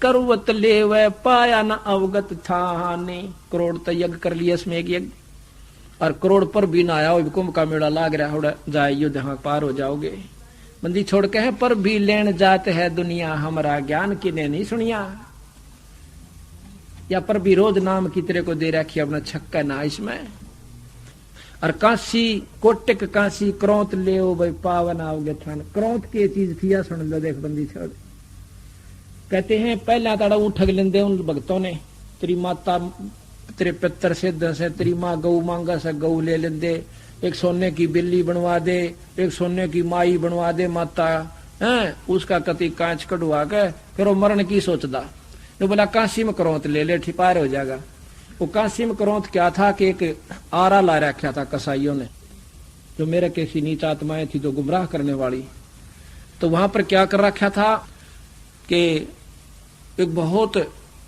करुवत ले वह पाया न अवगत था ने। करोड़ तो यज्ञ कर लिया इसमें एक यज्ञ, और करोड़ पर भी ना आया, कुंभ का मेला लाग रहा है, जाए युद्ध हाँ पार हो जाओगे। बंदी छोड़ के है पर भी लेन जात है दुनिया, हमारा ज्ञान किने नहीं सुनिया। या पर भी रोज नाम की तेरे को दे रखी अपना छक्का ना इसमें। और काशी कोटिक काशी क्रोत ले भाई पावन आओगे थान। क्रोत की चीज थी या सुन लो, देख बंदी छोड़। कहते हैं पहला ताड़ा उठग लेंदे उन भक्तों ने, तेरी माता तेरे पितर सिद्ध से, तेरी माँ गऊ मांगा से गऊ ले लेंदे, एक सोने की बिल्ली बनवा दे, एक सोने की माई बनवा दे माता है, उसका कति कांच कढ़वा के फिर वो मरण की सोचदा। तो बोला काशी में क्रोत ले ले ठिपार हो जाएगा। वो काशी में क्रोत क्या था कि एक आरा ला रखा था कसाईयों ने, जो मेरे कैसी नीच आत्माएं थी जो गुमराह करने वाली। तो वहां पर क्या कर रखा था कि एक बहुत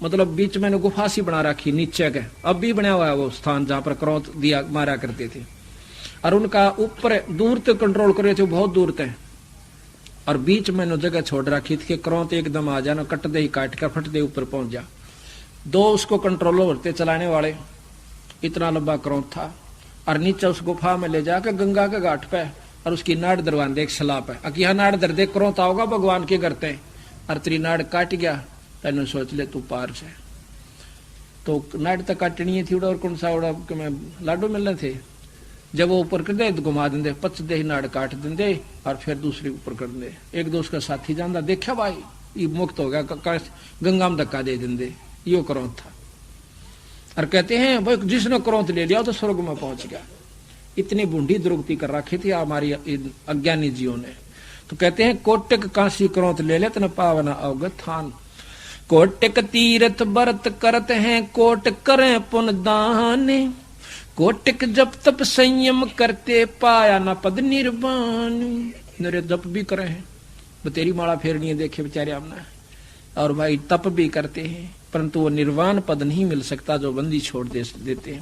मतलब बीच में गुफा सी बना रखी नीचे के, अब भी बना हुआ है वो स्थान जहां पर क्रोत दिया मारा करते थे। और उनका ऊपर दूर तक कंट्रोल कर रहे थे, बहुत दूर तक। और बीच में नो जगह छोड़ रखी थी कि क्रोत एकदम आ जाना, कट दे ही काट कर फट दे ऊपर पहुंच जा। दो उसको कंट्रोल होते चलाने वाले, इतना लंबा क्रोत था। और नीचे उस गुफा में ले जाकर गंगा के घाट पे और उसकी नाड़ दरवान दे एक सलाब है, अकिया नाड़ दर दे क्रोत आओगा भगवान के करते। और तेरी नाड़ काट गया तेन सोच ले तू पार से। तो नाड़ तक काटनी थी उड़ा, और कौन सा उड़ा लाडू मिलने थे। जब वो ऊपर कर दे तो घुमा देंगे, पच दे नाड़ काट देंगे और फिर दूसरी ऊपर कर दे। एक दो उसका साथी जानता, देखा भाई ये मुक्त हो गया, गंगा में धक्का दे देंगे। यो क्रोध था। और कहते हैं भाई जिसने क्रोध ले लिया तो स्वर्ग में पहुंच गया। इतनी बूढ़ी दुर्गति कर रखी थी हमारी अज्ञानी जीवों ने। तो कहते हैं कोटिक काशी क्रोध ले ले तन पावना अवगत थान। कोटिक तीर्थ व्रत करत हैं, कोट करें पुन दान। कोटिक जप तप संयम करते, पाया न पद निर्वाण। मेरे जप भी करे हैं, वो तेरी माला फेरनी है देखे बेचारे हमने। और भाई तप भी करते हैं, परंतु वो निर्वाण पद नहीं मिल सकता जो बंदी छोड़ देते हैं।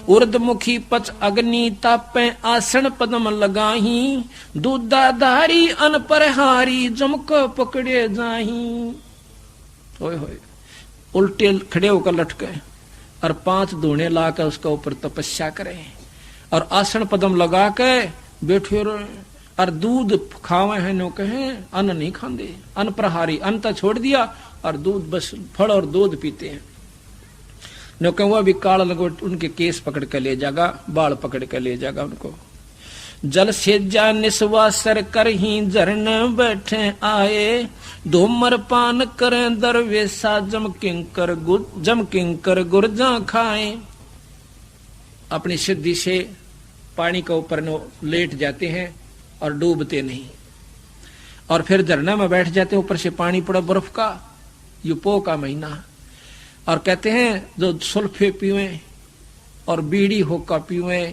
उर्दमुखी पच अग्नि तापे, आसन पदम लगाही। दूधाधारी अनपरहारी, जमको पकड़े जाही। होए होए उल्टे खड़े होकर लटके और 5 धूने लाकर उसका ऊपर तपस्या करें और आसन पदम लगा के बैठे रहे। और दूध खावे हैं नो कहे, अन्न नहीं खाते। अन्न प्रहारी, अन्न तो छोड़ दिया और दूध बस फल और दूध पीते हैं। नो कहे वो भी काल लगोट उनके केस पकड़ के ले जाएगा, बाल पकड़ के ले जाएगा उनको। जल से जा निस्वासर कर ही झरन बैठे आए। धूमर पान करें दरवेशा, जम किंकर गुर्जा खाए। अपनी सिद्धि से पानी के ऊपर लेट जाते हैं और डूबते नहीं। और फिर झरना में बैठ जाते हैं, ऊपर से पानी पड़ा बर्फ का, युपो का महीना। और कहते हैं जो सुल्फे पीवे और बीड़ी होका पीवे,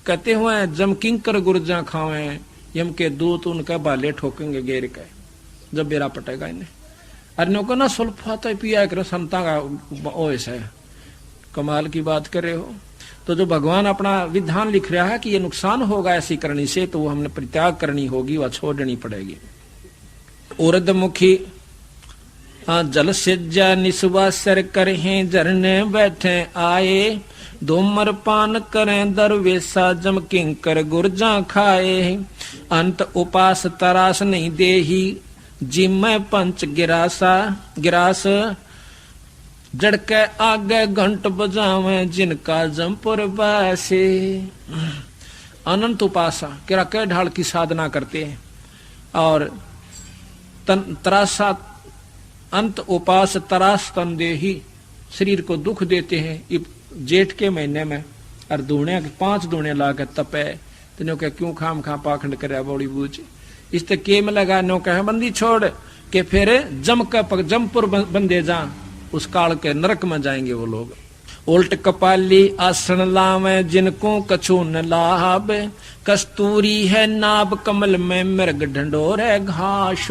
कहते हुए जम किंकर गुर्जा खावे। यम के दूत उनका बाले ठोकेंगे घेर के जब बेरा पटेगा इन्हें। अरे को ना सुल्फा तो पिया करो, संता का ओएस है। कमाल की बात कर रहे हो। तो जो भगवान अपना विधान लिख रहा है कि ये नुकसान होगा ऐसी करनी से, तो वो हमने परित्याग करनी होगी, वह छोड़नी पड़ेगी। उर्दमुखी जल सिज्जा निस्वासर करें, झरने बैठे आए। धूमर पान करें दरवेशा, जम किंकर गुर्जा खाए। अंत उपास तरास नहीं देही, जिम पंच गिरास। जड़के आगे घंट बजावे, जिनका जमपुर बासे। अनंत उपासा किरा के ढाल की साधना करते हैं और तरासा अंत उपास तरास तन देही, शरीर को दुख देते हैं। जेठ के महीने में और दूने 5 दूने ला के तपे, तो क्या क्यों खाम खा पाखंड करे बड़ी बूझ। इस तक के में लगा नो कहे बंदी छोड़ के फिर जमपुर बंदे जा, उस काल के नरक में जाएंगे वो लोग। उल्ट कपाली आसन लावे, जिनको कछु न लाभ। कस्तूरी है नाभ कमल में, मृग ढंडोर है घास।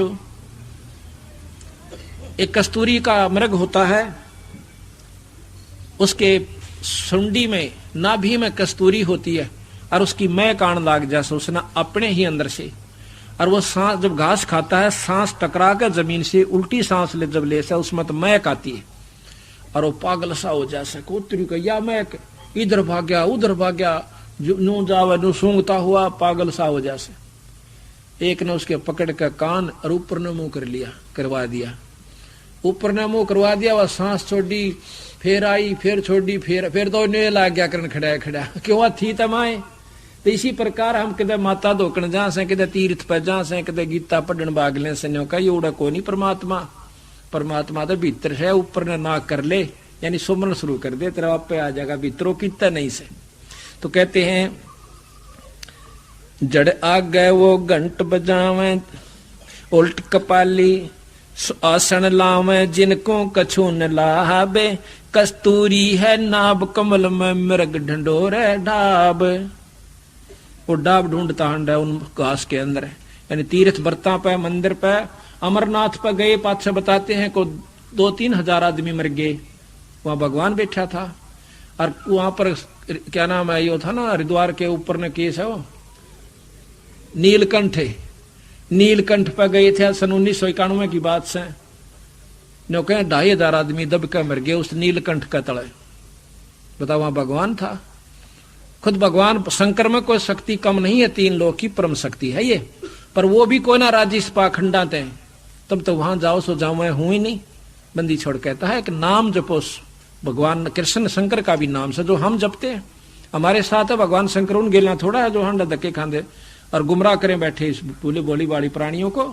एक कस्तूरी का मृग होता है, उसके सुंडी में नाभि में कस्तूरी होती है और उसकी मैं कान लाग जैसे उसने अपने ही अंदर से। और वो सांस जब घास खाता है, सांस टकरा कर जमीन से उल्टी सांस ले जब ले से उसमें तो महक आती है और वो पागल सा हो जाए कोतरी का या महक, इधर भाग गया उधर भाग गया, नू जावे नू सूंघता हुआ पागल सा हो जाए। एक ने उसके पकड़ कर कान और ऊपर ने मुंह करवा दिया, ऊपर ने मुंह करवा दिया। वह सांस छोड़ी, फिर आई, फिर छोड़ी, फिर तो ने लाग गया करन खड़ा क्यों थी तमाए। तो इसी प्रकार हम कदे माता धोकन जा से, कदे तीर्थ पर जा से, कदे गीता पढ़न भागले से न्यो का उड़ा कोई नहीं परमात्मा। परमात्मा तो भीतर से ऊपर ने ना कर ले, यानी सुमरन शुरू कर दे, तेरा आप पे आ जाएगा भीतरों कितना नहीं से। तो कहते हैं जड़ आ गए वो घंट बजावे, उल्ट कपाली आसन लावे, जिनको कछु न लावे, कस्तूरी है नाभ कमल में मृग ढंडोरे ढाब। वो डाब ढूंढता है उन घास के अंदर, यानी तीर्थ बरता पे, मंदिर पे, अमरनाथ पे गए, पातशाह बताते हैं को 2-3 हजार आदमी मर गए, वहां भगवान बैठा था। और वहां पर क्या नाम है, यो था ना हरिद्वार के ऊपर ने केस है वो नीलकंठ पर गए थे सन 1991 की बात से, नो कहें 2500 आदमी दब के मर गए उस नीलकंठ का तले। बताओ वहां भगवान था, खुद भगवान। शंकर में कोई शक्ति कम नहीं है, 3 लोक की परम शक्ति है ये, पर वो भी कोई ना राजी पाखंडा थे। तब तो वहां जाओ सो जाओ, मैं हूं ही नहीं। बंदी छोड़ कहता है कि नाम जपो भगवान कृष्ण शंकर का भी नाम से जो हम जपते हैं, हमारे साथ है भगवान शंकर। उन गेलना थोड़ा है जो हंडा धक्के खांदे और गुमराह करें बैठे इस बोली बाड़ी प्राणियों को।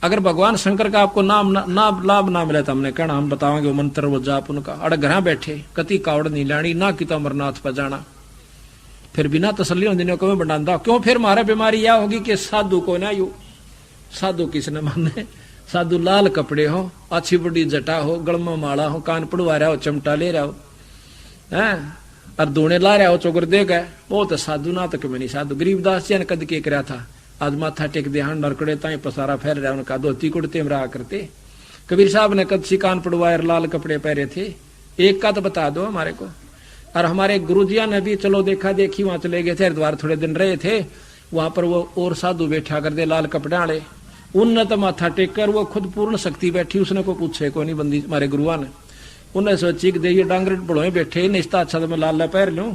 अगर भगवान शंकर का आपको नाम ना लाभ ना मिले तो हमने कहना हम बताओगे वो मंत्र वो जाप उनका। अड़ घर बैठे कति कावड़ नहीं लानी ना कि तो अमरनाथ पर जाना, फिर बिना तसल्ली होने को बनांदा क्यों। फिर मारे बीमारी यह होगी कि साधु को ना यू साधु किसने माने, साधु लाल कपड़े हो, अच्छी बड़ी जटा हो, गलमा माला हो, कान पड़वा रहा हो, चमटा ले रहा हो, हैं और दूने ला रहा हो, चोगर दे गए, वो तो साधु ना तो क्यों नहीं साधु। गरीबदास जी ने कद के करा था, आज माथा टेक दे हां नरकड़े ताई पसारा फैल रहा, उनका धोती कुड़ते में रहा करते। कबीर साहब ने कद सी कान पड़वाए लाल कपड़े पहरे थे, एक का तो बता दो हमारे को। और हमारे गुरुजिया ने भी चलो देखा देखी वहां चले गए थे, हरिद्वार थोड़े दिन रहे थे, वहां पर वो और साधु बैठा कर दे लाल कपड़े वाले, उनने तो माथा टेक कर वो खुद पूर्ण शक्ति बैठी, उसने को पूछे को नहीं बंदी हमारे गुरुआ ने। उन्हें सोची कि ये डांगर बड़ोए बैठे निस्ता अच्छा तो मैं लाल पैर लूं,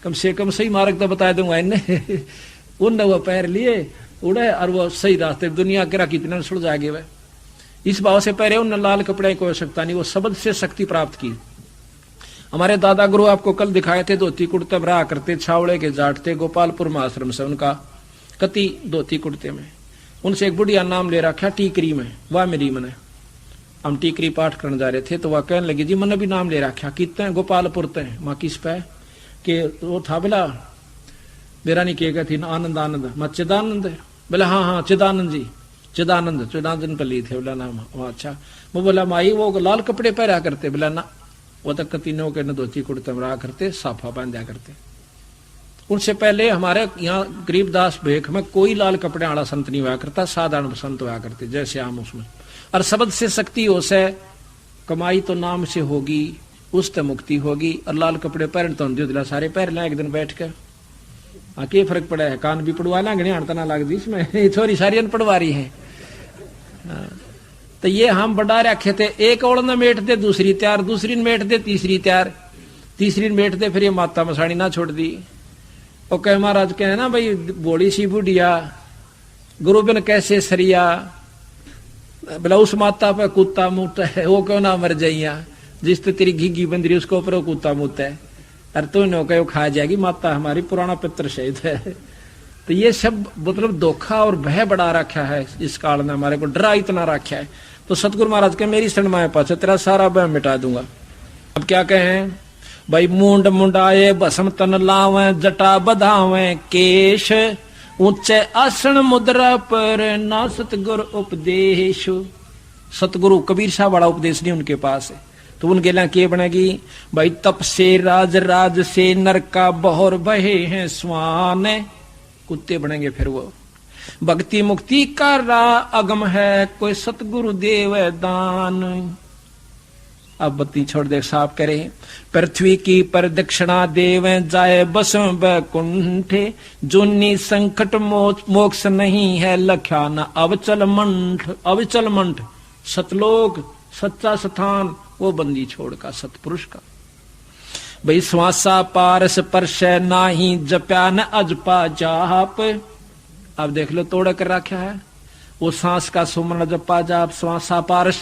कम से कम सही मार्ग तो बता दूंगा इन्हें। उनने वो पैर लिए उड़े और वो सही रास्ते दुनिया के कितने सुलझा गए। वह इस भाव से पहले उन लाल कपड़े की आवश्यकता नहीं, वो शब्द से शक्ति प्राप्त की। हमारे दादा गुरु आपको कल दिखाए थे, धोती कुर्ते में रहा करते, छावड़े के जाट थे, गोपालपुर में आश्रम से उनका कति धोती कुर्ते में। उनसे एक बुढ़िया नाम ले रखा टीकरी में, वह मेरी मने हम टीकरी पाठ करने जा रहे थे तो वह कहने लगी जी मैंने भी नाम ले रखा कितने गोपालपुर ते माँ किस पे के वो था बोला मेरा नहीं कहेगा थी ना आनंद आनंद मैं चिदानंद बोला हाँ चिदानंद जी चिदानंद पली थे बोला नाम वहाँ। अच्छा वो बोला माई वो लाल कपड़े पहरा करते, बोला ना वो तो कतीनों के न धोती कुर्ते में रहा करते, साफा बांधा करते। उनसे पहले हमारे यहाँ गरीबदास भेख में कोई लाल कपड़े वाला संत नहीं हुआ करता, साधारण संत हुआ करते जैसे हम उसमें। और शब्द से शक्ति हो से कमाई तो नाम से होगी, उससे मुक्ति होगी। और लाल कपड़े पहन तो दिला सारे पहन लें एक दिन बैठ कर, हाँ क्या फर्क पड़ा है, कान भी पड़वा लेंगे हड़ता ना लग दी इसमें, थोड़ी सारी पड़वा रही है। तो ये हम बड़ा रखे थे, एक ओड़ न मेट दे दूसरी तैयार, दूसरी मेट दे तीसरी तैयार, तीसरी मेट दे फिर ये माता मसाणी ना छोड़ दी। और कह महाराज कहे ना भाई बोली सी बुढ़िया गुरु बिन कैसे सरिया, बोला उस माता पे कुत्ता मुँहता है वो क्यों ना मर जाइया, जिस पे तेरी घीघी बंदरी उसके ऊपर वो कुत्ता मुँहता है, अरे तो नो कहो खा जाएगी माता हमारी, पुराना पित्र शहीद है। तो ये सब मतलब धोखा और भय बढ़ा रखा है इस काल ने, हमारे को डरा इतना रखा है। तो सतगुरु महाराज के मेरी शरण माए पास तेरा सारा भय मिटा दूंगा। अब क्या कहें भाई, मूंड मुंडाए भस्म तन लावे, जटा बधावे केश, ऊंचे आसन मुद्रा पर ना सतगुरु उपदेश। सतगुरु कबीर साहब बड़ा उपदेश नहीं उनके पास है, तो उनके लिए क्या बनेगी भाई, तप से राज राज से नर का बहर बहे हैं स्वान, कुत्ते बनेंगे फिर वो। भक्ति मुक्ति का रा अगम है कोई सतगुरु देव दान, अब बत्ती छोड़ दे साफ करे। पृथ्वी की प्रदक्षिणा देवे जाए बस बैकुंठे, जोनी संकट मोक्ष नहीं है लख्या न अवचल मंठ। अविचल मंठ सतलोक सच्चा स्थान वो बंदी छोड़ का सतपुरुष का। भाई श्वासा पारस परश नाही जप्या न अजपा जाप। अब देख लो तोड़ कर रखा है वो सांस का सुमरण जपा जाप श्वासा पारस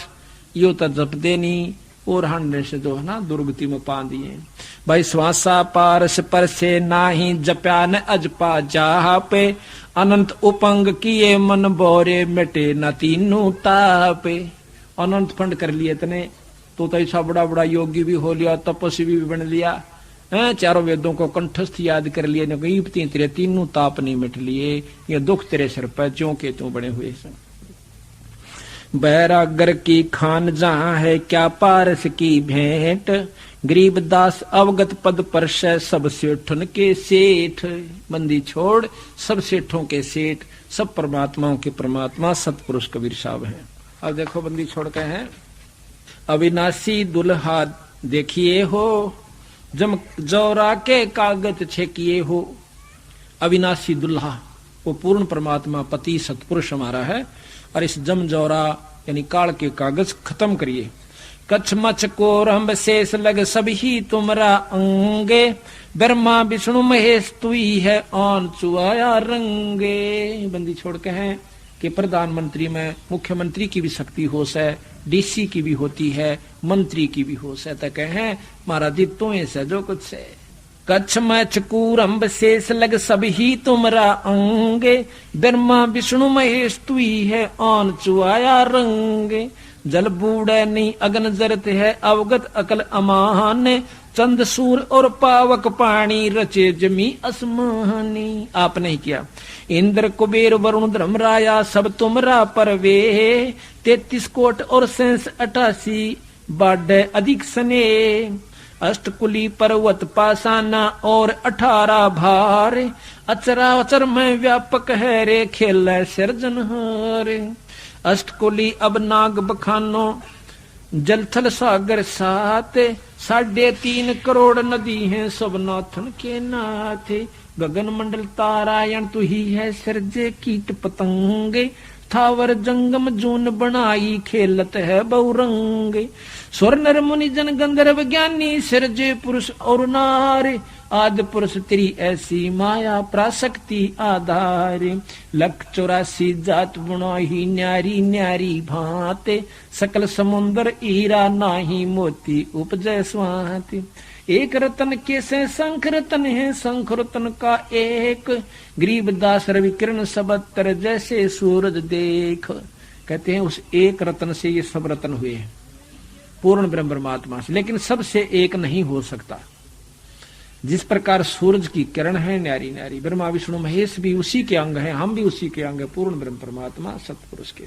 यो तो जप देनी और हंडे से जो है ना दुर्गति में पा दिए। भाई श्वासा पारस परसे नाही जप्या न अजपा जाप, अनंत उपंग किए मन बोरे मिटे न तीनों तापे। अनंत फंड कर लिए इतने तो ऐसा बड़ा बड़ा योगी भी हो लिया, तपस्वी भी बन लिया, चारों वेदों को कंठस्थ याद कर लिए, न तेरे तीनों ताप नहीं मिट लिए, ये दुख तेरे सिर पर क्यों के तू बने हुए। बैरागर की खान जहां है क्या पारस की भेंट, गरीबदास अवगत पद पर सब सेठन के सेठ। बंदी छोड़ सब सेठों के सेठ, सब परमात्माओं के परमात्मा सतपुरुष कबीर साहब हैं। अब देखो बंदी छोड़ के हैं अविनाशी दुल्हा देखिए हो, जम जौरा के कागज छेकिए हो। अविनाशी दुल्हा वो पूर्ण परमात्मा पति सतपुरुष हमारा है, और इस जम जौरा यानी काल के कागज खत्म करिए। कच्छ मच को रंभ शेष लग सभी तुमरा अंगे, ब्रह्मा विष्णु महेश तुई है आन चुआया रंगे। बंदी छोड़ के हैं कि प्रधानमंत्री में मुख्यमंत्री की भी शक्ति होश है, डीसी की भी होती है, मंत्री की भी होश है, तो कहें महाराज जी तो ऐसा जो कुछ है। कच्छ मच कूरंभ शेष लग सभी तुमरा अंगे, ब्रह्मा विष्णु महेश तुई है आन चुआया रंगे। जल बूढ़े नहीं अगन जरत है अवगत अकल अमान, चंद सूर और पावक पानी रचे जमी असमानी। आप नहीं किया। इंद्र कुबेर वरुण धर्मराया सब तुमरा परवे, 33 कोट और 88 बाढ़ अधिक सने। अष्टकुली पर्वत पासाना और 18 भार, अचराचर में व्यापक है रे खेल सृजनहारे। अष्टकुली अब नाग बखानो जलथल सागर साथ, 3.5 करोड़ नदी हैं सब नाथन के नाथे। गगन मंडल तारायण तू ही है सर्जे कीट पतंगे, थावर जंगम जून बनाई खेलत है बहुरंगे। स्वर नर मुनि जन गंधर्व ज्ञानी सिरजे पुरुष और नारे, आदि पुरुष तेरी ऐसी माया प्राशक्ति आधारे। 184 जात बुनाही न्यारी न्यारी भांते, सकल समुंदर ईरा नाही मोती उपजय स्वाति। एक रतन के से शंख रतन है शंख रतन का एक, गरीबदास रवि किरण सबतर जैसे सूरज देख। कहते हैं उस एक रतन से ये सब रतन हुए हैं पूर्ण ब्रह्म परमात्मा से, लेकिन सबसे एक नहीं हो सकता। जिस प्रकार सूरज की किरण है न्यारी न्यारी, ब्रह्मा विष्णु महेश भी उसी के अंग हैं, हम भी उसी के अंग है, पूर्ण ब्रह्म परमात्मा सतपुरुष के।